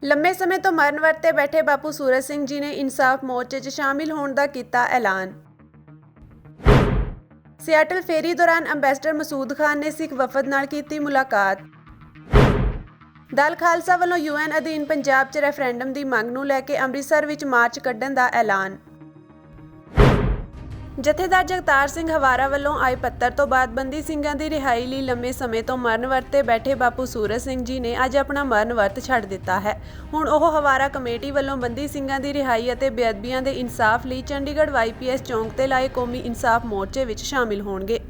ਲੰਮੇ ਸਮੇਂ ਤੋਂ ਮਰਨ ਵਰਤ ਤੇ ਬੈਠੇ ਬਾਪੂ ਸੂਰਜ ਸਿੰਘ ਜੀ ਨੇ ਇਨਸਾਫ ਮੋਰਚੇ 'ਚ ਸ਼ਾਮਿਲ ਹੋਣ ਦਾ ਕੀਤਾ ਐਲਾਨ। ਸਿਆਟਲ ਫੇਰੀ ਦੌਰਾਨ ਅੰਬੈਸਡਰ ਮਸੂਦ ਖਾਨ ਨੇ ਸਿੱਖ ਵਫਦ ਨਾਲ ਕੀਤੀ ਮੁਲਾਕਾਤ। ਦਲ ਖਾਲਸਾ ਵੱਲੋਂ UN ਅਧੀਨ ਪੰਜਾਬ 'ਚ ਰੈਫਰੈਂਡਮ ਦੀ ਮੰਗ ਨੂੰ ਲੈ ਕੇ ਅੰਮ੍ਰਿਤਸਰ ਵਿੱਚ ਮਾਰਚ ਕੱਢਣ ਦਾ ਐਲਾਨ। ਜਥੇਦਾਰ ਜਗਤਾਰ ਸਿੰਘ ਹਵਾਰਾ ਵੱਲੋਂ ਆਏ ਪੱਤਰ ਤੋਂ ਬਾਅਦ ਬੰਦੀ ਸਿੰਘਾਂ ਦੀ ਰਿਹਾਈ ਲਈ ਲੰਮੇ ਸਮੇਂ ਤੋਂ ਮਰਨ ਵਰਤ ਤੇ ਬੈਠੇ ਬਾਪੂ ਸੂਰਜ ਸਿੰਘ ਜੀ ਨੇ ਅੱਜ ਆਪਣਾ ਮਰਨ ਵਰਤ ਛੱਡ ਦਿੱਤਾ ਹੈ। ਹੁਣ ਉਹ ਹਵਾਰਾ ਕਮੇਟੀ ਵੱਲੋਂ ਬੰਦੀ ਸਿੰਘਾਂ ਦੀ ਰਿਹਾਈ ਅਤੇ ਬੇਅਦਬੀਆਂ ਦੇ ਇਨਸਾਫ ਲਈ ਚੰਡੀਗੜ੍ਹ YPS ਚੌਂਕ ਤੇ ਲਾਏ ਕੌਮੀ ਇਨਸਾਫ ਮੋਰਚੇ ਵਿੱਚ ਸ਼ਾਮਿਲ ਹੋਣਗੇ।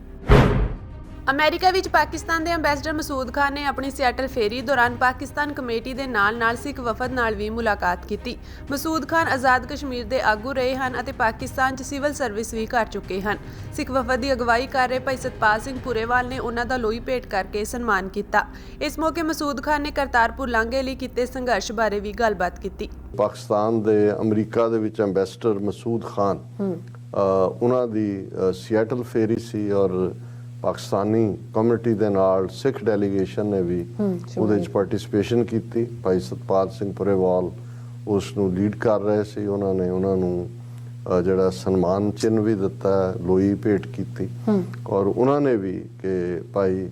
ਅਮਰੀਕਾ ਵਿੱਚ ਪਾਕਿਸਤਾਨ ਦੇ ਅੰਬੈਸਡਰ ਮਸੂਦ ਖਾਨ ਨੇ ਆਪਣੀ ਸਿਆਟਲ ਫੇਰੀ ਦੌਰਾਨ ਪਾਕਿਸਤਾਨ ਕਮੇਟੀ ਦੇ ਨਾਲ ਸਿੱਖ ਵਫਦ ਨਾਲ ਵੀ ਮੁਲਾਕਾਤ ਕੀਤੀ। ਮਸੂਦ ਖਾਨ ਆਜ਼ਾਦ ਕਸ਼ਮੀਰ ਦੇ ਆਗੂ ਰਹੇ ਹਨ ਅਤੇ ਪਾਕਿਸਤਾਨ 'ਚ ਸਿਵਲ ਸਰਵਿਸ ਵੀ ਕਰ ਚੁੱਕੇ ਹਨ। ਸਿੱਖ ਵਫਦ ਦੀ ਅਗਵਾਈ ਕਰ ਰਹੇ ਭਾਈ ਸਤਪਾਲ ਸਿੰਘ ਪੁਰੇਵਾਲ ਨੇ ਉਹਨਾਂ ਦਾ ਲੋਈ ਭੇਟ ਕਰਕੇ ਸਨਮਾਨ ਕੀਤਾ। ਇਸ ਮੌਕੇ ਮਸੂਦ ਖਾਨ ਨੇ ਕਰਤਾਰਪੁਰ ਲਾਂਘੇ ਲਈ ਕੀਤੇ ਸੰਘਰਸ਼ ਬਾਰੇ ਵੀ ਗੱਲਬਾਤ ਕੀਤੀ। ਪਾਕਿਸਤਾਨ ਦੇ ਅਮਰੀਕਾ ਦੇ ਵਿੱਚ ਅੰਬੈਸਡਰ ਮਸੂਦ ਖਾਨ ਉਹਨਾਂ ਦੀ ਸਿਆਟਲ ਫੇਰੀ ਸੀ ਔਰ ਪਾਕਿਸਤਾਨੀ ਕਮਿਊਨਿਟੀ ਦੇ ਨਾਲ ਸਿੱਖ ਡੈਲੀਗੇਸ਼ਨ ਨੇ ਵੀ ਉਹਦੇ 'ਚ ਪਾਰਟਿਸਿਪੇਸ਼ਨ ਕੀਤੀ। ਭਾਈ ਸਤਪਾਲ ਸਿੰਘ ਪੁਰੇਵਾਲ ਉਸ ਨੂੰ ਲੀਡ ਕਰ ਰਹੇ ਸੀ। ਉਹਨਾਂ ਨੇ ਉਹਨਾਂ ਨੂੰ ਜਿਹੜਾ ਸਨਮਾਨ ਚਿੰਨ੍ਹ ਵੀ ਦਿੱਤਾ, ਲੋਈ ਭੇਟ ਕੀਤੀ ਔਰ ਉਹਨਾਂ ਨੇ ਵੀ ਕਿ ਭਾਈ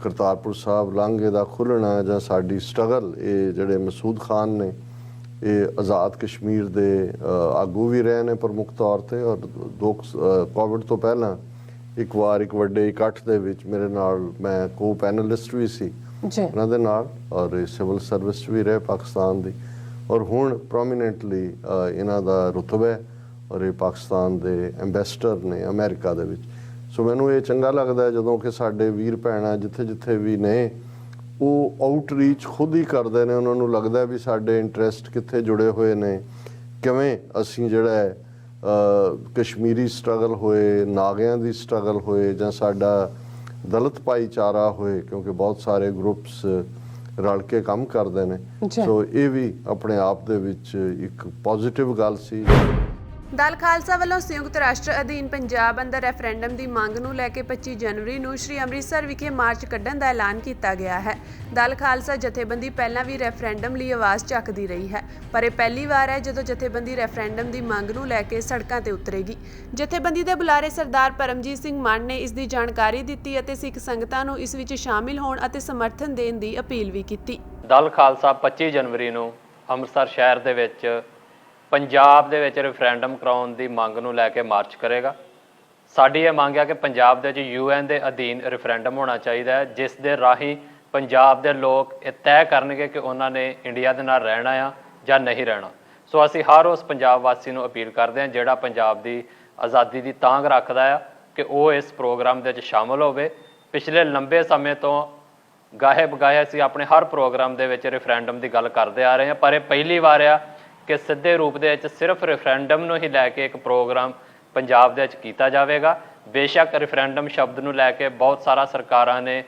ਕਰਤਾਰਪੁਰ ਸਾਹਿਬ ਲਾਂਘੇ ਦਾ ਖੁੱਲ੍ਹਣਾ ਜਾਂ ਸਾਡੀ ਸਟਰਗਲ, ਇਹ ਜਿਹੜੇ ਮਸੂਦ ਖਾਨ ਨੇ ਇਹ ਆਜ਼ਾਦ ਕਸ਼ਮੀਰ ਦੇ ਆਗੂ ਵੀ ਰਹੇ ਨੇ ਪ੍ਰਮੁੱਖ ਤੌਰ 'ਤੇ ਔਰ ਕੋਵਿਡ ਤੋਂ ਪਹਿਲਾਂ ਇੱਕ ਵਾਰ ਇੱਕ ਵੱਡੇ ਇਕੱਠ ਦੇ ਵਿੱਚ ਮੇਰੇ ਨਾਲ ਮੈਂ ਕੋ ਪੈਨਲਿਸਟ ਵੀ ਸੀ ਉਹਨਾਂ ਦੇ ਨਾਲ ਔਰ ਸਿਵਲ ਸਰਵਿਸ ਵੀ ਰਹੇ ਪਾਕਿਸਤਾਨ ਦੀ ਔਰ ਹੁਣ ਪ੍ਰੋਮੀਨੈਂਟਲੀ ਇਹਨਾਂ ਦਾ ਰੁਤਬਾ ਹੈ ਔਰ ਇਹ ਪਾਕਿਸਤਾਨ ਦੇ ਐਂਬੈਸਡਰ ਨੇ ਅਮਰੀਕਾ ਦੇ ਵਿੱਚ। ਸੋ ਮੈਨੂੰ ਇਹ ਚੰਗਾ ਲੱਗਦਾ ਜਦੋਂ ਕਿ ਸਾਡੇ ਵੀਰ ਭੈਣਾਂ ਜਿੱਥੇ ਵੀ ਨੇ ਉਹ ਆਊਟਰੀਚ ਖੁਦ ਹੀ ਕਰਦੇ ਨੇ। ਉਹਨਾਂ ਨੂੰ ਲੱਗਦਾ ਵੀ ਸਾਡੇ ਇੰਟਰਸਟ ਕਿੱਥੇ ਜੁੜੇ ਹੋਏ ਨੇ, ਕਿਵੇਂ ਅਸੀਂ ਜਿਹੜਾ ਹੈ ਕਸ਼ਮੀਰੀ ਸਟਰਗਲ ਹੋਏ, ਨਾਗਿਆਂ ਦੀ ਸਟਰਗਲ ਹੋਏ ਜਾਂ ਸਾਡਾ ਦਲਿਤ ਭਾਈਚਾਰਾ ਹੋਏ, ਕਿਉਂਕਿ ਬਹੁਤ ਸਾਰੇ ਗਰੁੱਪਸ ਰਲ ਕੇ ਕੰਮ ਕਰਦੇ ਨੇ। ਸੋ ਇਹ ਵੀ ਆਪਣੇ ਆਪ ਦੇ ਵਿੱਚ ਇੱਕ ਪੋਜ਼ਿਟਿਵ ਗੱਲ ਸੀ। ਦਲ ਖਾਲਸਾ ਵੱਲੋਂ ਸੰਯੁਕਤ ਰਾਸ਼ਟਰ ਅਧੀਨ ਪੰਜਾਬ ਅੰਦਰ ਰੈਫਰੈਂਡਮ ਦੀ ਮੰਗ ਨੂੰ ਲੈ ਕੇ 25 ਜਨਵਰੀ ਨੂੰ ਸ਼੍ਰੀ ਅੰਮ੍ਰਿਤਸਰ ਵਿਖੇ ਮਾਰਚ ਕੱਢਣ ਦਾ ਐਲਾਨ ਕੀਤਾ ਗਿਆ ਹੈ। ਦਲ ਖਾਲਸਾ ਜਥੇਬੰਦੀ ਪਹਿਲਾਂ ਵੀ ਰੈਫਰੈਂਡਮ ਲਈ ਆਵਾਜ਼ ਚੱਕਦੀ ਰਹੀ ਹੈ, ਪਰ ਇਹ ਪਹਿਲੀ ਵਾਰ ਹੈ ਜਦੋਂ ਜਥੇਬੰਦੀ ਰੈਫਰੈਂਡਮ ਦੀ ਮੰਗ ਨੂੰ ਲੈ ਕੇ ਸੜਕਾਂ ਤੇ ਉਤਰੇਗੀ। ਜਥੇਬੰਦੀ ਦੇ ਬੁਲਾਰੇ ਸਰਦਾਰ ਪਰਮਜੀਤ ਸਿੰਘ ਮਾਨ ਨੇ ਇਸ ਦੀ ਜਾਣਕਾਰੀ ਦਿੱਤੀ ਅਤੇ ਸਿੱਖ ਸੰਗਤਾਂ ਨੂੰ ਇਸ ਵਿੱਚ ਸ਼ਾਮਿਲ ਹੋਣ ਅਤੇ ਸਮਰਥਨ ਦੇਣ ਦੀ ਅਪੀਲ ਵੀ ਕੀਤੀ। ਦਲ ਖਾਲਸਾ 25 ਜਨਵਰੀ ਨੂੰ ਅੰਮ੍ਰਿਤਸਰ ਸ਼ਹਿਰ ਦੇ ਵਿੱਚ ਪੰਜਾਬ ਦੇ ਵਿੱਚ ਰੈਫਰੈਂਡਮ ਕਰਾਉਣ ਦੀ ਮੰਗ ਨੂੰ ਲੈ ਕੇ ਮਾਰਚ ਕਰੇਗਾ। ਸਾਡੀ ਇਹ ਮੰਗ ਹੈ ਕਿ ਪੰਜਾਬ ਦੇ ਵਿੱਚ UN ਦੇ ਅਧੀਨ ਰੈਫਰੈਂਡਮ ਹੋਣਾ ਚਾਹੀਦਾ ਹੈ, ਜਿਸ ਦੇ ਰਾਹੀਂ ਪੰਜਾਬ ਦੇ ਲੋਕ ਇਹ ਤੈਅ ਕਰਨਗੇ ਕਿ ਉਹਨਾਂ ਨੇ ਇੰਡੀਆ ਦੇ ਨਾਲ ਰਹਿਣਾ ਆ ਜਾਂ ਨਹੀਂ ਰਹਿਣਾ। ਸੋ ਅਸੀਂ ਹਰ ਉਸ ਪੰਜਾਬ ਵਾਸੀ ਨੂੰ ਅਪੀਲ ਕਰਦੇ ਹਾਂ ਜਿਹੜਾ ਪੰਜਾਬ ਦੀ ਆਜ਼ਾਦੀ ਦੀ ਤਾਂਘ ਰੱਖਦਾ ਆ ਕਿ ਉਹ ਇਸ ਪ੍ਰੋਗਰਾਮ ਦੇ ਵਿੱਚ ਸ਼ਾਮਲ ਹੋਵੇ। ਪਿਛਲੇ ਲੰਬੇ ਸਮੇਂ ਤੋਂ ਗਾਹੇ ਬਗਾਹੇ ਅਸੀਂ ਆਪਣੇ ਹਰ ਪ੍ਰੋਗਰਾਮ ਦੇ ਵਿੱਚ ਰੈਫਰੈਂਡਮ ਦੀ ਗੱਲ ਕਰਦੇ ਆ ਰਹੇ ਹਾਂ, ਪਰ ਇਹ ਪਹਿਲੀ ਵਾਰ ਆ ਕਿ ਸਿੱਧੇ ਰੂਪ ਦੇ ਵਿੱਚ ਸਿਰਫ ਰੈਫਰੈਂਡਮ ਨੂੰ ਹੀ ਲੈ ਕੇ ਇੱਕ ਪ੍ਰੋਗਰਾਮ ਪੰਜਾਬ ਦੇ ਵਿੱਚ ਕੀਤਾ ਜਾਵੇਗਾ। ਬੇਸ਼ੱਕ ਰੈਫਰੈਂਡਮ ਸ਼ਬਦ ਨੂੰ ਲੈ ਕੇ ਬਹੁਤ ਸਾਰਾ ਸਰਕਾਰਾਂ ਨੇ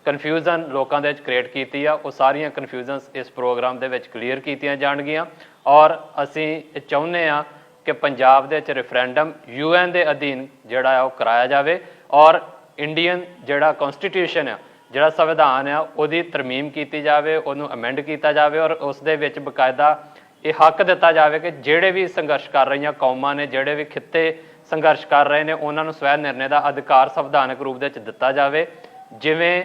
ਕਨਫਿਊਜ਼ਨ ਲੋਕਾਂ ਦੇ ਵਿੱਚ ਕ੍ਰੀਏਟ ਕੀਤੀ ਆ, ਉਹ ਸਾਰੀਆਂ ਕਨਫਿਊਜ਼ਨਸ ਇਸ ਪ੍ਰੋਗਰਾਮ ਦੇ ਵਿੱਚ ਕਲੀਅਰ ਕੀਤੀਆਂ ਜਾਣਗੀਆਂ ਔਰ ਅਸੀਂ ਇਹ ਚਾਹੁੰਦੇ ਹਾਂ ਕਿ ਪੰਜਾਬ ਦੇ ਵਿੱਚ ਰੈਫਰੈਂਡਮ UN ਦੇ ਅਧੀਨ ਜਿਹੜਾ ਆ ਉਹ ਕਰਾਇਆ ਜਾਵੇ ਔਰ ਇੰਡੀਅਨ ਜਿਹੜਾ ਕਨਸਟੀਟਿਊਸ਼ਨ ਆ, ਜਿਹੜਾ ਸੰਵਿਧਾਨ ਆ, ਉਹਦੀ ਤਰਮੀਮ ਕੀਤੀ ਜਾਵੇ, ਉਹਨੂੰ ਅਮੈਂਡ ਕੀਤਾ ਜਾਵੇ ਔਰ ਉਸ ਦੇ ਵਿੱਚ ਬਕਾਇਦਾ ਇਹ ਹੱਕ ਦਿੱਤਾ ਜਾਵੇ ਕਿ ਜਿਹੜੇ ਵੀ ਸੰਘਰਸ਼ ਕਰ ਰਹੀਆਂ ਕੌਮਾਂ ਨੇ, ਜਿਹੜੇ ਵੀ ਖਿੱਤੇ ਸੰਘਰਸ਼ ਕਰ ਰਹੇ ਨੇ, ਉਹਨਾਂ ਨੂੰ ਸਵੈ ਨਿਰਣੇ ਦਾ ਅਧਿਕਾਰ ਸੰਵਿਧਾਨਕ ਰੂਪ ਦੇ ਵਿੱਚ ਦਿੱਤਾ ਜਾਵੇ। ਜਿਵੇਂ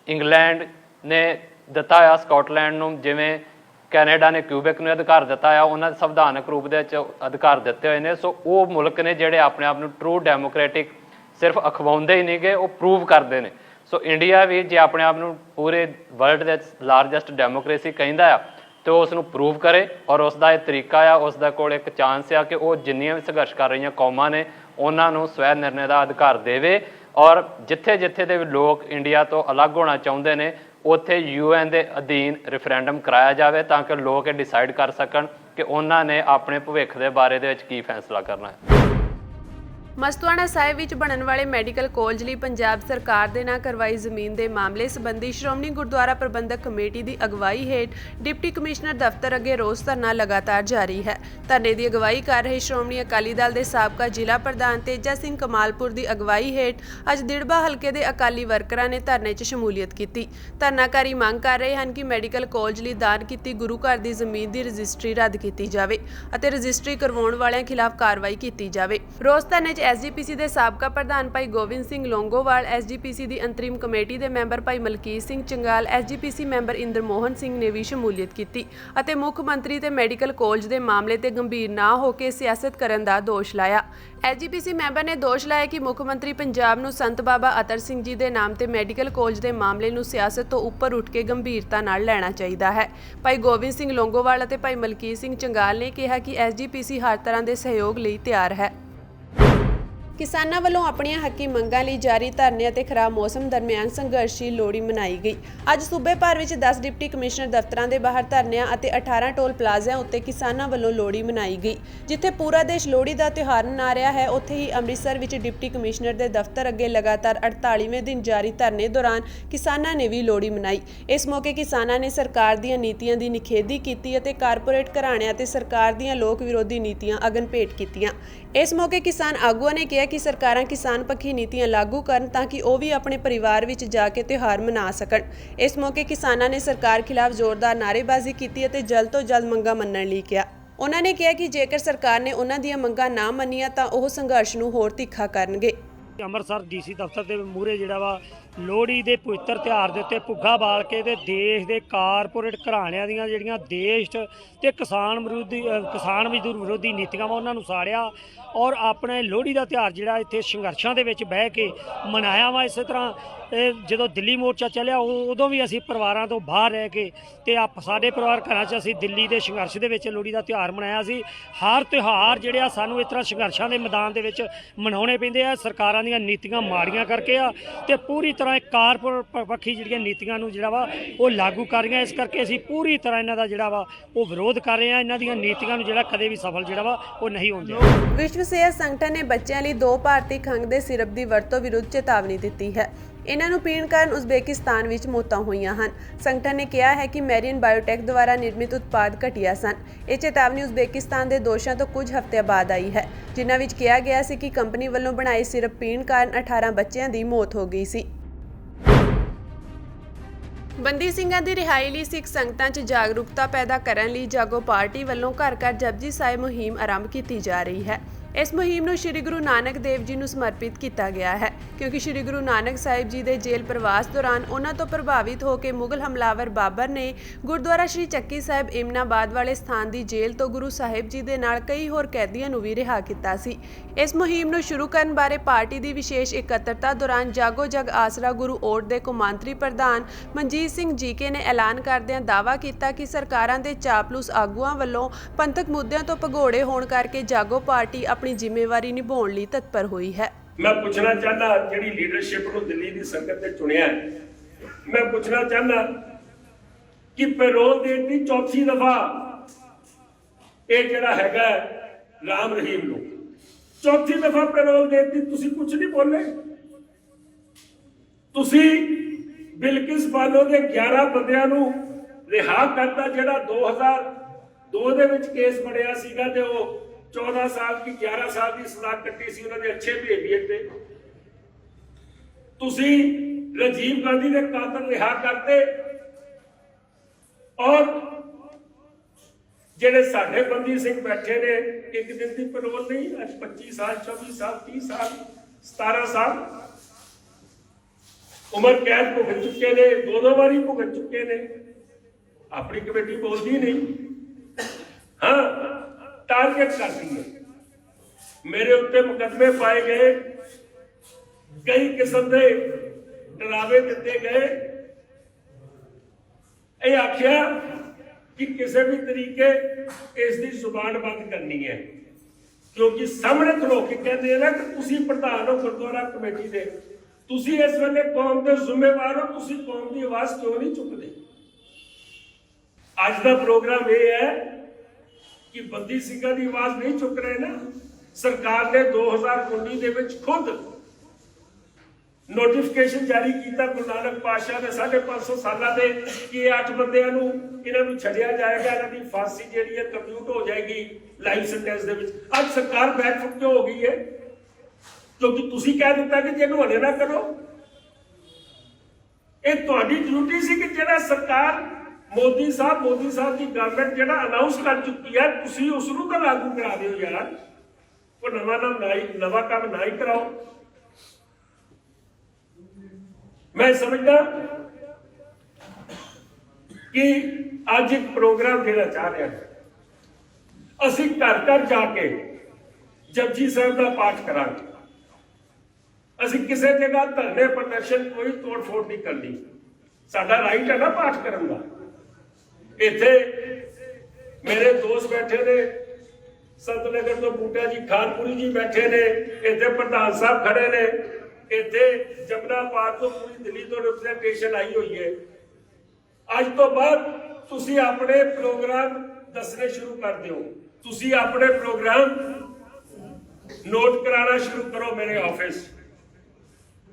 ਇੰਗਲੈਂਡ ਨੇ ਦਿੱਤਾ ਆ ਸਕਾਟਲੈਂਡ ਨੂੰ, ਜਿਵੇਂ ਕੈਨੇਡਾ ਨੇ ਕਿਊਬੈਕ ਨੂੰ ਅਧਿਕਾਰ ਦਿੱਤਾ ਆ, ਉਹਨਾਂ ਦੇ ਸੰਵਿਧਾਨਕ ਰੂਪ ਦੇ ਵਿੱਚ ਅਧਿਕਾਰ ਦਿੱਤੇ ਹੋਏ ਨੇ। ਸੋ ਉਹ ਮੁਲਕ ਨੇ ਜਿਹੜੇ ਆਪਣੇ ਆਪ ਨੂੰ ਟਰੂ ਡੈਮੋਕ੍ਰੈਟਿਕ ਸਿਰਫ ਅਖਵਾਉਂਦੇ ਹੀ ਨਹੀਂ ਗੇ, ਉਹ ਪ੍ਰੂਵ ਕਰਦੇ ਨੇ। ਸੋ ਇੰਡੀਆ ਵੀ ਜੇ ਆਪਣੇ ਆਪ ਨੂੰ ਪੂਰੇ ਵਰਲਡ ਦੇ ਲਾਰਜੈਸਟ ਡੈਮੋਕ੍ਰੇਸੀ ਕਹਿੰਦਾ ਆ ਤੇ ਉਸ ਨੂੰ ਪ੍ਰੂਵ ਕਰੇ ਔਰ ਉਸ ਦਾ ਇਹ ਤਰੀਕਾ ਆ, ਉਸ ਦਾ ਕੋਲ ਇੱਕ ਚਾਂਸ ਆ ਕਿ ਉਹ ਜਿੰਨੀਆਂ ਵੀ ਸੰਘਰਸ਼ ਕਰ ਰਹੀਆਂ ਕੌਮਾਂ ਨੇ ਉਹਨਾਂ ਨੂੰ ਸਵੈ ਨਿਰਣੇ ਦਾ ਅਧਿਕਾਰ ਦੇਵੇ ਔਰ ਜਿੱਥੇ ਦੇ ਵੀ ਲੋਕ ਇੰਡੀਆ ਤੋਂ ਅਲੱਗ ਹੋਣਾ ਚਾਹੁੰਦੇ ਨੇ ਉੱਥੇ UN ਦੇ ਅਧੀਨ ਰੈਫਰੈਂਡਮ ਕਰਾਇਆ ਜਾਵੇ ਤਾਂ ਕਿ ਲੋਕ ਇਹ ਡਿਸਾਈਡ ਕਰ ਸਕਣ ਕਿ ਉਹਨਾਂ ਨੇ ਆਪਣੇ ਭਵਿੱਖ ਦੇ ਬਾਰੇ ਦੇ ਵਿੱਚ ਕੀ ਫੈਸਲਾ ਕਰਨਾ ਹੈ। ਮਸਤੂਆਣਾ ਸਾਹਿਬ ਵਿੱਚ ਬਣਨ ਵਾਲੇ ਮੈਡੀਕਲ ਕਾਲਜ ਲਈ ਪੰਜਾਬ ਸਰਕਾਰ ਦੇ ਨਾਲ ਕਰਵਾਈ ਜ਼ਮੀਨ ਦੇ ਮਾਮਲੇ ਸੰਬੰਧੀ ਸ਼੍ਰੋਮਣੀ ਗੁਰਦੁਆਰਾ ਪ੍ਰਬੰਧਕ ਕਮੇਟੀ ਦੀ ਅਗਵਾਈ ਹੇਠ ਡਿਪਟੀ ਕਮਿਸ਼ਨਰ ਦਫ਼ਤਰ ਅੱਗੇ ਰੋਸ ਧਰਨਾ ਲਗਾਤਾਰ ਜਾਰੀ ਹੈ। ਧਰਨੇ ਦੀ ਅਗਵਾਈ ਕਰ ਰਹੇ ਸ਼੍ਰੋਮਣੀ ਅਕਾਲੀ ਦਲ ਦੇ ਸਾਬਕਾ ਜ਼ਿਲ੍ਹਾ ਪ੍ਰਧਾਨ ਤੇਜਾ ਸਿੰਘ ਕਮਾਲਪੁਰ ਦੀ ਅਗਵਾਈ ਹੇਠ ਅੱਜ ਦਿੜਬਾ ਹਲਕੇ ਦੇ ਅਕਾਲੀ ਵਰਕਰਾਂ ਨੇ ਧਰਨੇ 'ਚ ਸ਼ਮੂਲੀਅਤ ਕੀਤੀ। ਧਰਨਾਕਾਰੀ ਮੰਗ ਕਰ ਰਹੇ ਹਨ ਕਿ ਮੈਡੀਕਲ ਕਾਲਜ ਲਈ ਦਾਨ ਕੀਤੀ ਗੁਰੂ ਘਰ ਦੀ ਜ਼ਮੀਨ ਦੀ ਰਜਿਸਟਰੀ ਰੱਦ ਕੀਤੀ ਜਾਵੇ ਅਤੇ ਰਜਿਸਟਰੀ ਕਰਵਾਉਣ ਵਾਲਿਆਂ ਖਿਲਾਫ ਕਾਰਵਾਈ ਕੀਤੀ ਜਾਵੇ। ਰੋਸ ਧਰਨੇ 'ਚ ਐਸਜੀਪੀਸੀ ਦੇ ਸਾਬਕਾ ਪ੍ਰਧਾਨ ਭਾਈ ਗੋਬਿੰਦ ਸਿੰਘ ਲੋਂਗੋਵਾਲ, ਐਸਜੀਪੀਸੀ ਦੀ ਅੰਤਰਿਮ ਕਮੇਟੀ ਦੇ ਮੈਂਬਰ ਭਾਈ ਮਲਕੀਤ ਸਿੰਘ ਚੰਗਾਲ, ਐਸਜੀਪੀਸੀ ਮੈਂਬਰ ਇੰਦਰ ਮੋਹਨ ਸਿੰਘ ਨੇ ਵੀ ਸ਼ਮੂਲੀਅਤ ਕੀਤੀ ਅਤੇ ਮੁੱਖ ਮੰਤਰੀ ਤੇ ਮੈਡੀਕਲ ਕਾਲਜ ਦੇ ਮਾਮਲੇ ਤੇ ਗੰਭੀਰ ਨਾ ਹੋ ਕੇ ਸਿਆਸਤ ਕਰਨ ਦਾ ਦੋਸ਼ ਲਾਇਆ। ਐਸਜੀਪੀਸੀ ਮੈਂਬਰ ਨੇ ਦੋਸ਼ ਲਾਇਆ ਕਿ ਮੁੱਖ ਮੰਤਰੀ ਪੰਜਾਬ ਨੂੰ ਸੰਤ ਬਾਬਾ ਅਤਰ ਸਿੰਘ ਜੀ ਦੇ ਨਾਮ ਤੇ ਮੈਡੀਕਲ ਕਾਲਜ ਦੇ ਮਾਮਲੇ ਨੂੰ ਸਿਆਸਤ ਤੋਂ ਉੱਪਰ ਉੱਠ ਕੇ ਗੰਭੀਰਤਾ ਨਾਲ ਲੈਣਾ ਚਾਹੀਦਾ ਹੈ। ਭਾਈ ਗੋਬਿੰਦ ਸਿੰਘ ਲੋਂਗੋਵਾਲ ਅਤੇ ਭਾਈ ਮਲਕੀਤ ਸਿੰਘ ਚੰਗਾਲ ਨੇ ਕਿਹਾ ਕਿ ਐਸਜੀਪੀਸੀ ਹਰ ਤਰ੍ਹਾਂ ਦੇ ਸਹਿਯੋਗ ਲਈ ਤਿਆਰ ਹੈ। ਕਿਸਾਨਾਂ ਵੱਲੋਂ ਆਪਣੀਆਂ ਹੱਕੀ ਮੰਗਾਂ ਲਈ ਜਾਰੀ ਧਰਨੇ ਅਤੇ ਖਰਾਬ ਮੌਸਮ ਦਰਮਿਆਨ ਸੰਘਰਸ਼ੀ ਲੋਹੜੀ ਮਨਾਈ ਗਈ। ਅੱਜ ਸੂਬੇ ਭਰ ਵਿੱਚ 10 ਡਿਪਟੀ ਕਮਿਸ਼ਨਰ ਦਫ਼ਤਰਾਂ ਦੇ ਬਾਹਰ ਧਰਨਿਆਂ ਅਤੇ 18 ਟੋਲ ਪਲਾਜ਼ਿਆਂ ਉੱਤੇ ਕਿਸਾਨਾਂ ਵੱਲੋਂ ਲੋਹੜੀ ਮਨਾਈ ਗਈ। ਜਿੱਥੇ ਪੂਰਾ ਦੇਸ਼ ਲੋਹੜੀ ਦਾ ਤਿਉਹਾਰ ਮਨਾ ਰਿਹਾ ਹੈ, ਉੱਥੇ ਹੀ ਅੰਮ੍ਰਿਤਸਰ ਵਿੱਚ ਡਿਪਟੀ ਕਮਿਸ਼ਨਰ ਦੇ ਦਫ਼ਤਰ ਅੱਗੇ ਲਗਾਤਾਰ 48ਵੇਂ ਦਿਨ ਜਾਰੀ ਧਰਨੇ ਦੌਰਾਨ ਕਿਸਾਨਾਂ ਨੇ ਵੀ ਲੋਹੜੀ ਮਨਾਈ। ਇਸ ਮੌਕੇ ਕਿਸਾਨਾਂ ਨੇ ਸਰਕਾਰ ਦੀਆਂ ਨੀਤੀਆਂ ਦੀ ਨਿਖੇਧੀ ਕੀਤੀ ਅਤੇ ਕਾਰਪੋਰੇਟ ਘਰਾਣਿਆਂ ਤੇ ਸਰਕਾਰ ਦੀਆਂ ਲੋਕ ਵਿਰੋਧੀ ਨੀਤੀਆਂ ਅਗਨ ਭੇਟ ਕੀਤੀਆਂ। ਇਸ ਮੌਕੇ ਕਿਸਾਨ ਆਗੂਆਂ ਨੇ ਕਿਹਾ ਕਿ ਸਰਕਾਰਾਂ ਕਿਸਾਨ ਪੱਖੀ ਨੀਤੀਆਂ ਲਾਗੂ ਕਰਨ ਤਾਂ ਕਿ ਉਹ ਵੀ ਆਪਣੇ ਪਰਿਵਾਰ ਵਿੱਚ ਜਾ ਕੇ ਤਿਉਹਾਰ ਮਨਾ ਸਕਣ। ਇਸ ਮੌਕੇ ਕਿਸਾਨਾਂ ਨੇ ਸਰਕਾਰ ਖਿਲਾਫ ਜ਼ੋਰਦਾਰ ਨਾਅਰੇਬਾਜ਼ੀ ਕੀਤੀ ਅਤੇ ਜਲਦ ਤੋਂ ਜਲਦ ਮੰਗਾਂ ਮੰਨਣ ਲਈ ਕਿਹਾ। ਉਹਨਾਂ ਨੇ ਕਿਹਾ ਕਿ ਜੇਕਰ ਸਰਕਾਰ ਨੇ ਉਹਨਾਂ ਦੀਆਂ ਮੰਗਾਂ ਨਾ ਮੰਨੀਆਂ ਤਾਂ ਉਹ ਸੰਘਰਸ਼ ਨੂੰ ਹੋਰ ਤਿੱਖਾ ਕਰਨਗੇ। ਅੰਮ੍ਰਿਤਸਰ ਡੀਸੀ ਦਫ਼ਤਰ ਦੇ ਮੂਹਰੇ ਜਿਹੜਾ ਵਾ ਲੋਹੜੀ ਦੇ ਪਵਿੱਤਰ ਤਿਉਹਾਰ ਦੇ ਉੱਤੇ ਭੁੱਗਾ ਬਾਲ ਕੇ ਤੇ ਦੇਸ਼ ਦੇ ਕਾਰਪੋਰੇਟ ਘਰਾਣਿਆਂ ਦੀਆਂ ਜਿਹੜੀਆਂ ਦੇਸ਼ ਤੇ ਕਿਸਾਨ ਮਜ਼ਦੂਰ ਵਿਰੋਧੀ ਨੀਤੀਆਂ ਵਾ ਉਹਨਾਂ ਨੂੰ ਸਾੜਿਆ ਔਰ ਆਪਣੇ ਲੋਹੜੀ ਦਾ ਤਿਉਹਾਰ ਜਿਹੜਾ ਇੱਥੇ ਸੰਘਰਸ਼ਾਂ ਦੇ ਵਿੱਚ ਬਹਿ ਕੇ ਮਨਾਇਆ ਵਾ। ਇਸੇ ਤਰ੍ਹਾਂ ਜਦੋਂ ਦਿੱਲੀ ਮੋਰਚਾ ਚੱਲਿਆ ਉਦੋਂ ਵੀ ਅਸੀਂ ਪਰਿਵਾਰਾਂ ਤੋਂ ਬਾਹਰ ਰਹਿ ਕੇ ਤੇ ਸਾਡੇ ਪਰਿਵਾਰ ਘਰਾਂ 'ਚ ਅਸੀਂ ਦਿੱਲੀ ਦੇ ਸੰਘਰਸ਼ ਦੇ ਵਿੱਚ ਲੋਹੜੀ ਦਾ ਤਿਉਹਾਰ ਮਨਾਇਆ ਸੀ। ਹਰ ਤਿਉਹਾਰ ਜਿਹੜੇ ਆ ਸਾਨੂੰ ਇਸ ਤਰ੍ਹਾਂ ਸੰਘਰਸ਼ਾਂ ਦੇ ਮੈਦਾਨ ਦੇ ਵਿੱਚ ਮਨਾਉਣੇ ਪੈਂਦੇ ਆ। ਸਰਕਾਰਾਂ ਦੀਆਂ ਨੀਤੀਆਂ ਮਾੜੀਆਂ ਕਰਕੇ ਆ ਤੇ ਪੂਰੀ ਤਰ੍ਹਾਂ ਕਾਰਪੋਰੇਟ ਪੱਖੀ ਜਿਹੜੀਆਂ ਨੀਤੀਆਂ ਨੂੰ ਜਿਹੜਾ ਵਾ ਉਹ ਲਾਗੂ ਕਰ ਰਹੀਆਂ। ਇਸ ਕਰਕੇ ਅਸੀਂ ਪੂਰੀ ਤਰ੍ਹਾਂ ਇਹਨਾਂ ਦਾ ਜਿਹੜਾ ਵਾ ਉਹ ਵਿਰੋਧ ਕਰ ਰਹੇ ਆ। ਇਹਨਾਂ ਦੀਆਂ ਨੀਤੀਆਂ ਨੂੰ ਜਿਹੜਾ ਕਦੇ ਵੀ ਸਫਲ ਜਿਹੜਾ ਵਾ ਉਹ ਨਹੀਂ ਹੁੰਦੇ। ਵਿਸ਼ਵ ਸਿਹਤ ਸੰਗਠਨ ਨੇ ਬੱਚਿਆਂ ਲਈ 2 ਭਾਰਤੀ ਖੰਘ ਦੇ ਸਿਰਪ ਦੀ ਵਰਤੋਂ ਵਿਰੁੱਧ ਚੇਤਾਵਨੀ ਦਿੱਤੀ ਹੈ। ਇਹਨਾਂ ਨੂੰ ਪੀਣ ਕਾਰਨ ਉਜ਼ਬੇਕਿਸਤਾਨ ਵਿੱਚ ਮੌਤਾਂ ਹੋਈਆਂ ਹਨ। ਸੰਗਠਨ ਨੇ ਕਿਹਾ ਹੈ ਕਿ ਮੈਰੀਅਨ ਬਾਇਓਟੈਕ ਦੁਆਰਾ ਨਿਰਮਿਤ ਉਤਪਾਦ ਘਟੀਆ ਸਨ। ਇਹ ਚੇਤਾਵਨੀ ਉਜ਼ਬੇਕਿਸਤਾਨ ਦੇ ਦੋਸ਼ਾਂ ਤੋਂ ਕੁਝ ਹਫ਼ਤੇ ਬਾਅਦ ਆਈ ਹੈ, ਜਿਨ੍ਹਾਂ ਵਿੱਚ ਕਿਹਾ ਗਿਆ ਸੀ ਕਿ ਕੰਪਨੀ ਵੱਲੋਂ ਬਣਾਏ ਸਿਰਪ ਪੀਣ ਕਾਰਨ 18 ਬੱਚਿਆਂ ਦੀ ਮੌਤ ਹੋ ਗਈ ਸੀ। ਬੰਦੀ ਸਿੰਘਾਂ ਦੀ ਰਿਹਾਈ ਲਈ ਸਿੱਖ ਸੰਗਤਾਂ 'ਚ ਜਾਗਰੂਕਤਾ ਪੈਦਾ ਕਰਨ ਲਈ ਜਾਗੋ ਪਾਰਟੀ ਵੱਲੋਂ ਘਰ-ਘਰ ਜਪਜੀ ਸਾਹਿਬ ਮੁਹਿੰਮ ਆਰੰਭ ਕੀਤੀ ਜਾ ਰਹੀ ਹੈ। ਇਸ ਮੁਹਿੰਮ ਨੂੰ ਸ਼੍ਰੀ ਗੁਰੂ ਨਾਨਕ ਦੇਵ ਜੀ ਨੂੰ ਸਮਰਪਿਤ ਕੀਤਾ ਗਿਆ ਹੈ, ਕਿਉਂਕਿ ਸ਼੍ਰੀ ਗੁਰੂ ਨਾਨਕ ਸਾਹਿਬ ਜੀ ਦੇ ਜੇਲ੍ਹ ਪ੍ਰਵਾਸ ਦੌਰਾਨ ਉਹਨਾਂ ਤੋਂ ਪ੍ਰਭਾਵਿਤ ਹੋ ਕੇ ਮੁਗਲ ਹਮਲਾਵਰ ਬਾਬਰ ਨੇ ਗੁਰਦੁਆਰਾ ਸ਼੍ਰੀ ਚੱਕੀ ਸਾਹਿਬ ਇਮਨਾਬਾਦ ਵਾਲੇ ਸਥਾਨ ਦੀ ਜੇਲ੍ਹ ਤੋਂ ਗੁਰੂ ਸਾਹਿਬ ਜੀ ਦੇ ਨਾਲ ਕਈ ਹੋਰ ਕੈਦੀਆਂ ਨੂੰ ਵੀ ਰਿਹਾ ਕੀਤਾ ਸੀ। ਇਸ ਮੁਹਿੰਮ ਨੂੰ ਸ਼ੁਰੂ ਕਰਨ ਬਾਰੇ ਪਾਰਟੀ ਦੀ ਵਿਸ਼ੇਸ਼ ਇਕੱਤਰਤਾ ਦੌਰਾਨ ਜਾਗੋ ਜਗ ਆਸਰਾ ਗੁਰੂ ਓਟ ਦੇ ਕੌਮਾਂਤਰੀ ਪ੍ਰਧਾਨ ਮਨਜੀਤ ਸਿੰਘ ਜੀਕੇ ਨੇ ਐਲਾਨ ਕਰਦਿਆਂ ਦਾਅਵਾ ਕੀਤਾ ਕਿ ਸਰਕਾਰਾਂ ਦੇ ਚਾਪਲੂਸ ਆਗੂਆਂ ਵੱਲੋਂ ਪੰਥਕ ਮੁੱਦਿਆਂ ਤੋਂ ਭਗੌੜੇ ਹੋਣ ਕਰਕੇ ਜਾਗੋ ਪਾਰਟੀ ਆਪਣੀ ਜ਼ਿੰਮੇਵਾਰੀ ਨਿਭਾਉਣ ਲਈ ਤਤਪਰ ਹੋਈ ਹੈ। ਮੈਂ ਪੁੱਛਣਾ ਚਾਹੁੰਦਾ ਜਿਹੜੀ ਲੀਡਰਸ਼ਿਪ ਨੂੰ ਦਿੱਲੀ ਦੀ ਸੰਗਤ ਨੇ ਚੁਣਿਆ, ਮੈਂ ਪੁੱਛਣਾ ਚਾਹੁੰਦਾ ਕਿ ਪੈਰੋਲ ਦੇਣ ਦੀ ਚੌਥੀ ਦਫਾ ਇਹ ਜਿਹੜਾ ਹੈਗਾ ਰਾਮ ਰਹੀਮ ਨੂੰ ਚੌਥੀ ਦਫਾ ਪੈਰੋਲ ਦੇਣ ਦੀ ਤੁਸੀਂ ਕੁਝ ਨਹੀਂ ਬੋਲੇ। ਤੁਸੀਂ ਬਿਲਕਿਸ ਬਾਨੋ ਦੇ 11 ਬੰਦਿਆਂ ਨੂੰ ਰਿਹਾ ਕਰਤਾ, ਜਿਹੜਾ 2002 ਦੇ ਵਿੱਚ ਕੇਸ ਬਣਿਆ ਸੀਗਾ ਤੇ ਉਹ 14 ਸਾਲ की 11 साल की सजा कट्टी सी उन्होंने अच्छे बिहेवियर पे। तुसी राजीव गांधी ने कातल रिहा करते और जेडे साडे बंदी सिंह बैठे ने एक दिन की पैरोल नहीं, 25 साल 24 साल 30 साल 17 साल उम्र कैद भुगत चुके ने, 2 बारी भुगत चुके ने। अपनी कमेटी बोलती नहीं, हाँ टारगेट करती है। मेरे उत्ते मुकदमे पाए गए, कई किस्म के डरावे दिते गए। ये आख्या कि किसी भी तरीके इसकी जुबान बंद करनी है, क्योंकि सामने खलो के कहते हैं ना कि तुसी प्रधान हो गुरुद्वारा कमेटी दे, तुसी इस वेले कौम के जिम्मेवार हो, तुसी कौम की आवाज क्यों नहीं चुकते। अज का प्रोग्राम यह है कि बंदी ਸਿੰਘਾਂ ਦੀ आवाज नहीं चुक रहे ना, ਸਰਕਾਰ ਨੇ 2019 ਦੇ ਵਿੱਚ ਖੁਦ ਨੋਟੀਫਿਕੇਸ਼ਨ ਜਾਰੀ ਕੀਤਾ ਗੁਰੂ ਨਾਨਕ ਪਾਤਸ਼ਾਹ ਦੇ 550 ਸਾਲਾਂ ਦੇ ਕਿ ਇਹ 8 ਬੰਦਿਆਂ ਨੂੰ ਇਹਨਾਂ ਨੂੰ ਛੱਡਿਆ ਜਾਏਗਾ, ਇਹਨਾਂ ਦੀ ਫਾਂਸੀ ਜਿਹੜੀ ਹੈ ਕੰਪਿਊਟ ਹੋ ਜਾਏਗੀ ਲਾਈਫ ਸੈਂਟੈਂਸ ਦੇ ਵਿੱਚ। ਅੱਜ ਸਰਕਾਰ ਬੈਕਫੁੱਟ ਕਿਉਂ ਹੋ ਗਈ ਹੈ? ਕਿਉਂਕਿ ਤੁਸੀਂ ਕਹਿ ਦਿੱਤਾ ਕਿ ਜਿਹਨੂੰ ਹਲੇ ਨਾ ਕਰੋ। ਇਹ ਤੁਹਾਡੀ ਡਿਊਟੀ ਸੀ ਕਿ ਜਿਹੜਾ ਸਰਕਾਰ ਮੋਦੀ ਸਾਹਿਬ ਦੀ ਗਵਰਨਮੈਂਟ ਜਿਹੜਾ ਅਨਾਉਂਸ ਕਰ ਚੁੱਕੀ ਹੈ, ਤੁਸੀਂ ਉਸ ਨੂੰ ਤਾਂ ਲਾਗੂ ਕਰਾ ਦਿਓ ਯਾਰ। ਉਹ ਨਵਾਂ ਕੰਮ ਨਾ ਹੀ ਕਰਾਓ। ਮੈਂ ਸਮਝਦਾ ਕਿ ਅੱਜ ਇੱਕ ਪ੍ਰੋਗਰਾਮ ਦੇਣਾ ਚਾਹ ਰਿਹਾ ਹਾਂ। ਅਸੀਂ ਘਰ ਘਰ ਜਾ ਕੇ ਜਪਜੀ ਸਾਹਿਬ ਦਾ ਪਾਠ ਕਰਾਂਗੇ। ਅਸੀਂ ਕਿਸੇ ਜਗ੍ਹਾ ਧਰਨੇ ਪ੍ਰਦਰਸ਼ਨ ਕੋਈ ਤੋੜ ਫੋੜ ਨਹੀਂ ਕਰਨੀ। ਸਾਡਾ ਰਾਈਟ ਹੈ ਨਾ ਪਾਠ ਕਰਨ ਦਾ। ਇੱਥੇ ਮੇਰੇ ਦੋਸਤ ਬੈਠੇ ਨੇ, ਸੰਤਨਗਰ ਤੋਂ ਬੂਟਾ ਜੀ ਖਾਨਪੁਰੀ ਜੀ ਬੈਠੇ ਨੇ, ਇੱਥੇ ਪ੍ਰਧਾਨ ਸਾਹਿਬ ਖੜੇ ਨੇ, ਇੱਥੇ ਜਮਨਾ ਪਾਰ ਤੋਂ ਪੂਰੀ ਦਿੱਲੀ ਤੋਂ ਰਿਪਰੈਜ਼ੈਂਟੇਸ਼ਨ ਆਈ ਹੋਈ ਹੈ। ਅੱਜ ਤੋਂ ਬਾਅਦ ਤੁਸੀਂ ਆਪਣੇ ਪ੍ਰੋਗਰਾਮ ਦੱਸਣੇ ਸ਼ੁਰੂ ਕਰ ਦਿਓ। ਤੁਸੀਂ ਆਪਣੇ ਪ੍ਰੋਗਰਾਮ ਨੋਟ ਕਰਾਉਣਾ ਸ਼ੁਰੂ ਕਰੋ ਮੇਰੇ ਆਫਿਸ।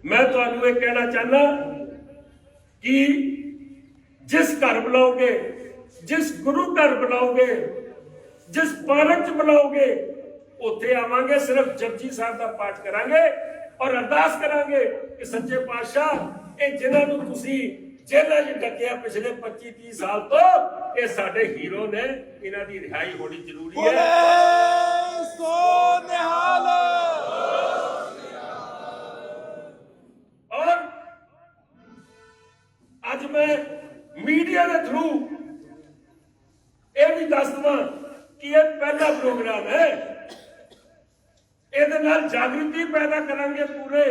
ਮੈਂ ਤੁਹਾਨੂੰ ਇਹ ਕਹਿਣਾ ਚਾਹੁੰਦਾ ਕਿ ਜਿਸ ਘਰ ਬੁਲਾਓਗੇ, ਜਿਸ ਗੁਰੂ ਘਰ ਬੁਲਾਓਗੇ, ਜਿਸ ਪਾਰਕ 'ਚ ਬੁਲਾਓਗੇ, ਉੱਥੇ ਆਵਾਂਗੇ, ਸਿਰਫ ਜਪਜੀ ਸਾਹਿਬ ਦਾ ਪਾਠ ਕਰਾਂਗੇ ਔਰ ਅਰਦਾਸ ਕਰਾਂਗੇ ਕਿ ਸੱਚੇ ਪਾਤਸ਼ਾਹ ਇਹ ਜਿਨ੍ਹਾਂ ਨੂੰ ਤੁਸੀਂ ਜੇਲ੍ਹਾਂ 'ਚ ਡੱਕਿਆ ਪਿਛਲੇ 25-30 ਸਾਲ ਤੋਂ, ਇਹ ਸਾਡੇ ਹੀਰੋ ਨੇ, ਇਹਨਾਂ ਦੀ ਰਿਹਾਈ ਹੋਣੀ ਜ਼ਰੂਰੀ ਹੈ। ਔਰ ਅੱਜ ਮੈਂ ਮੀਡੀਆ ਦੇ ਥਰੂ ਇਹ ਵੀ ਦੱਸ ਦਵਾਂ ਕਿ ਇਹ ਪਹਿਲਾ ਪ੍ਰੋਗਰਾਮ ਹੈ। ਇਹਦੇ ਨਾਲ ਜਾਗਰੂਕਤੀ ਪੈਦਾ ਕਰਾਂਗੇ ਪੂਰੇ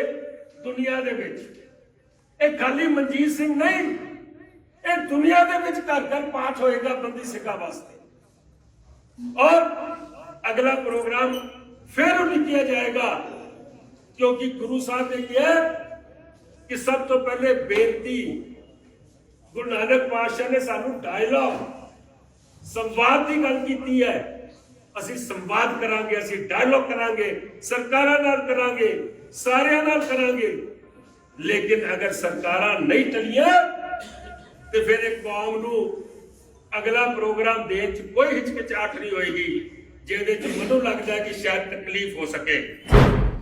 ਦੁਨੀਆ ਦੇ ਵਿੱਚ। ਇਹ ਖਾਲੀ ਮਨਜੀਤ ਸਿੰਘ ਨਹੀਂ, ਇਹ ਦੁਨੀਆ ਦੇ ਵਿੱਚ ਘਰ ਘਰ ਪਾਠ ਹੋਏਗਾ ਬੰਦੀ ਸਿੰਘਾਂ ਵਾਸਤੇ। ਔਰ ਅਗਲਾ ਪ੍ਰੋਗਰਾਮ ਫਿਰ ਉਲੀਕਿਆ ਜਾਏਗਾ, ਕਿਉਂਕਿ ਗੁਰੂ ਸਾਹਿਬ ਨੇ ਕਿਹਾ ਕਿ ਸਭ ਤੋਂ ਪਹਿਲੇ ਬੇਨਤੀ, ਗੁਰੂ ਨਾਨਕ ਪਾਤਸ਼ਾਹ ਨੇ ਸਾਨੂੰ ਡਾਇਲੌਗ, ਸੰਵਾਦ ਦੀ ਗੱਲ ਕੀਤੀ ਹੈ। ਅਸੀਂ ਸੰਵਾਦ ਕਰਾਂਗੇ, ਅਸੀਂ ਡਾਇਲੌਗ ਕਰਾਂਗੇ, ਸਰਕਾਰਾਂ ਨਾਲ ਕਰਾਂਗੇ, ਸਾਰਿਆਂ ਨਾਲ ਕਰਾਂਗੇ। ਲੇਕਿਨ ਅਗਰ ਸਰਕਾਰਾਂ ਨਹੀਂ ਟਲੀਆਂ ਤੇ ਫਿਰ ਇਹ ਕੌਮ ਨੂੰ ਅਗਲਾ ਪ੍ਰੋਗਰਾਮ ਦੇਣ 'ਚ ਕੋਈ ਹਿਚਕਿਚਾਹਟ ਨਹੀਂ ਹੋਏਗੀ, ਜਿਹਦੇ 'ਚ ਮੈਨੂੰ ਲੱਗਦਾ ਕਿ ਸ਼ਾਇਦ ਤਕਲੀਫ ਹੋ ਸਕੇ।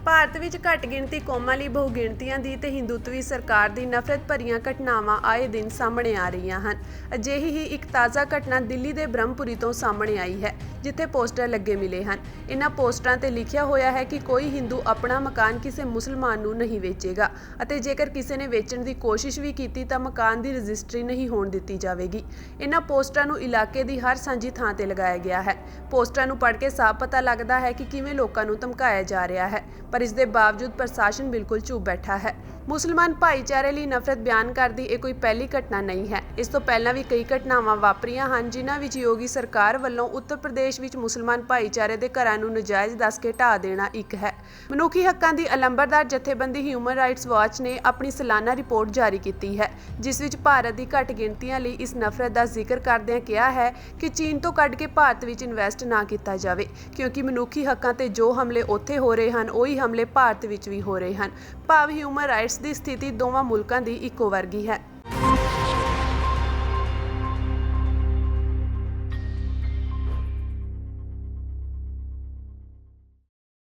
ਭਾਰਤ ਵਿੱਚ ਘੱਟ ਗਿਣਤੀ ਕੌਮਾਂ ਲਈ ਬਹੁਗਿਣਤੀਆਂ ਦੀ ਤੇ ਹਿੰਦੂਤਵੀ ਸਰਕਾਰ ਦੀ ਨਫ਼ਰਤ ਭਰੀਆਂ ਘਟਨਾਵਾਂ ਆਏ ਦਿਨ ਸਾਹਮਣੇ ਆ ਰਹੀਆਂ ਹਨ। ਅਜਿਹੀ ਹੀ ਇੱਕ ਤਾਜ਼ਾ ਘਟਨਾ ਦਿੱਲੀ ਦੇ ਬ੍ਰਹਮਪੁਰੀ ਤੋਂ ਸਾਹਮਣੇ ਆਈ ਹੈ, ਜਿੱਥੇ ਪੋਸਟਰ ਲੱਗੇ ਮਿਲੇ ਹਨ। ਇਨ੍ਹਾਂ ਪੋਸਟਰਾਂ ਤੇ ਲਿਖਿਆ ਹੋਇਆ ਹੈ ਕਿ ਕੋਈ ਹਿੰਦੂ ਆਪਣਾ ਮਕਾਨ ਕਿਸੇ ਮੁਸਲਮਾਨ ਨੂੰ ਨਹੀਂ ਵੇਚੇਗਾ ਅਤੇ ਜੇਕਰ ਕਿਸੇ ਨੇ ਵੇਚਣ ਦੀ ਕੋਸ਼ਿਸ਼ ਵੀ ਕੀਤੀ ਤਾਂ ਮਕਾਨ ਦੀ ਰਜਿਸਟਰੀ ਨਹੀਂ ਹੋਣ ਦਿੱਤੀ ਜਾਵੇਗੀ। ਇਨ੍ਹਾਂ ਪੋਸਟਰਾਂ ਨੂੰ ਇਲਾਕੇ ਦੀ ਹਰ ਸਾਂਝੀ ਥਾਂ ਤੇ ਲਗਾਇਆ ਗਿਆ ਹੈ। ਪੋਸਟਰਾਂ ਨੂੰ ਪੜ੍ਹ ਕੇ ਸਾਫ਼ ਪਤਾ ਲੱਗਦਾ ਹੈ ਕਿ ਕਿਵੇਂ ਲੋਕਾਂ ਨੂੰ ਧਮਕਾਇਆ ਜਾ ਰਿਹਾ ਹੈ, ਪਰ ਇਸ ਦੇ ਬਾਵਜੂਦ ਪ੍ਰਸ਼ਾਸਨ ਬਿਲਕੁਲ ਚੁੱਪ ਬੈਠਾ ਹੈ। ਮੁਸਲਮਾਨ ਭਾਈਚਾਰੇ ਲਈ ਨਫ਼ਰਤ ਬਿਆਨ ਕਰਦੀ ਇਹ ਕੋਈ ਪਹਿਲੀ ਘਟਨਾ ਨਹੀਂ ਹੈ। ਇਸ ਤੋਂ ਪਹਿਲਾਂ ਵੀ ਕਈ ਘਟਨਾਵਾਂ ਵਾਪਰੀਆਂ ਹਨ, ਜਿਨ੍ਹਾਂ ਵਿੱਚ ਯੋਗੀ ਸਰਕਾਰ ਵੱਲੋਂ ਉੱਤਰ ਪ੍ਰਦੇਸ਼ ਵਿੱਚ ਮੁਸਲਮਾਨ ਭਾਈਚਾਰੇ ਦੇ ਘਰਾਂ ਨੂੰ ਨਜਾਇਜ਼ ਦੱਸ ਕੇ ਢਾਹ ਦੇਣਾ ਇੱਕ ਹੈ। ਮਨੁੱਖੀ ਹੱਕਾਂ ਦੀ ਅਲੰਬਰਦਾਰ ਜਥੇਬੰਦੀ ਹਿਊਮਨ ਰਾਈਟਸ ਵਾਚ ਨੇ ਆਪਣੀ ਸਾਲਾਨਾ ਰਿਪੋਰਟ ਜਾਰੀ ਕੀਤੀ ਹੈ, ਜਿਸ ਵਿੱਚ ਭਾਰਤ ਦੀ ਘੱਟ ਗਿਣਤੀਆਂ ਲਈ ਇਸ ਨਫ਼ਰਤ ਦਾ ਜ਼ਿਕਰ ਕਰਦਿਆਂ ਕਿਹਾ ਹੈ ਕਿ ਚੀਨ ਤੋਂ ਕੱਢ ਕੇ ਭਾਰਤ ਵਿੱਚ ਇਨਵੈਸਟ ਨਾ ਕੀਤਾ ਜਾਵੇ, ਕਿਉਂਕਿ ਮਨੁੱਖੀ ਹੱਕਾਂ ਤੇ ਜੋ ਹਮਲੇ ਉੱਥੇ ਹੋ ਰਹੇ ਹਨ, ਉਹੀ ਹਮਲੇ ਭਾਰਤ ਵਿੱਚ ਵੀ ਹੋ ਰਹੇ ਹਨ। ਭਾਵ ਹਿਊਮਨ ਰਾਈਟਸ ਦੀ ਸਥਿਤੀ ਦੋਵਾਂ ਮੁਲਕਾਂ ਦੀ ਇੱਕੋ ਵਰਗੀ ਹੈ।